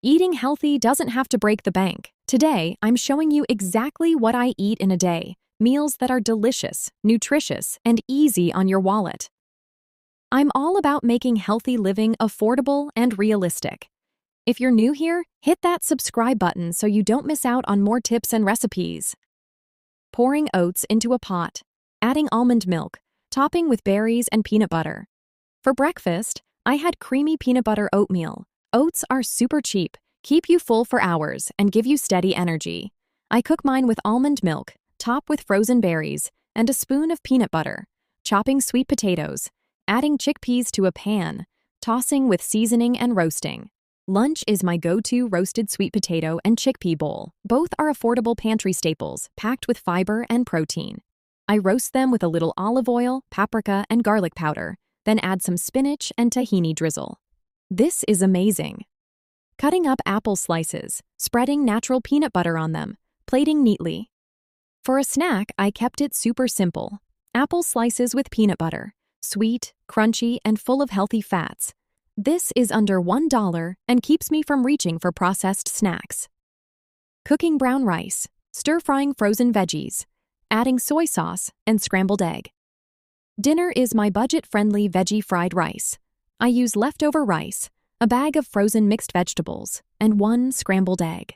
Eating healthy doesn't have to break the bank. Today, I'm showing you exactly what I eat in a day. Meals that are delicious, nutritious, and easy on your wallet. I'm all about making healthy living affordable and realistic. If you're new here, hit that subscribe button so you don't miss out on more tips and recipes. Pouring oats into a pot. Adding almond milk. Topping with berries and peanut butter. For breakfast, I had creamy peanut butter oatmeal. Oats are super cheap, keep you full for hours, and give you steady energy. I cook mine with almond milk, top with frozen berries, and a spoon of peanut butter. Chopping sweet potatoes. Adding chickpeas to a pan. Tossing with seasoning and roasting. Lunch is my go-to roasted sweet potato and chickpea bowl. Both are affordable pantry staples, packed with fiber and protein. I roast them with a little olive oil, paprika, and garlic powder, then add some spinach and tahini drizzle. This is amazing. Cutting up apple slices, spreading natural peanut butter on them, plating neatly. For a snack, I kept it super simple. Apple slices with peanut butter, sweet, crunchy, and full of healthy fats. This is under $1 and keeps me from reaching for processed snacks. Cooking brown rice, stir-frying frozen veggies, adding soy sauce and scrambled egg. Dinner is my budget-friendly veggie fried rice. I use leftover rice, a bag of frozen mixed vegetables, and one scrambled egg.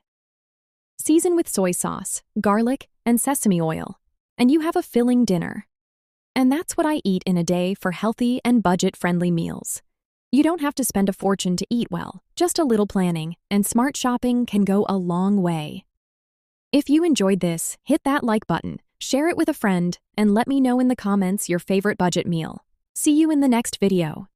Season with soy sauce, garlic, and sesame oil, and you have a filling dinner. And that's what I eat in a day for healthy and budget-friendly meals. You don't have to spend a fortune to eat well. Just a little planning, and smart shopping can go a long way. If you enjoyed this, hit that like button, share it with a friend, and let me know in the comments your favorite budget meal. See you in the next video.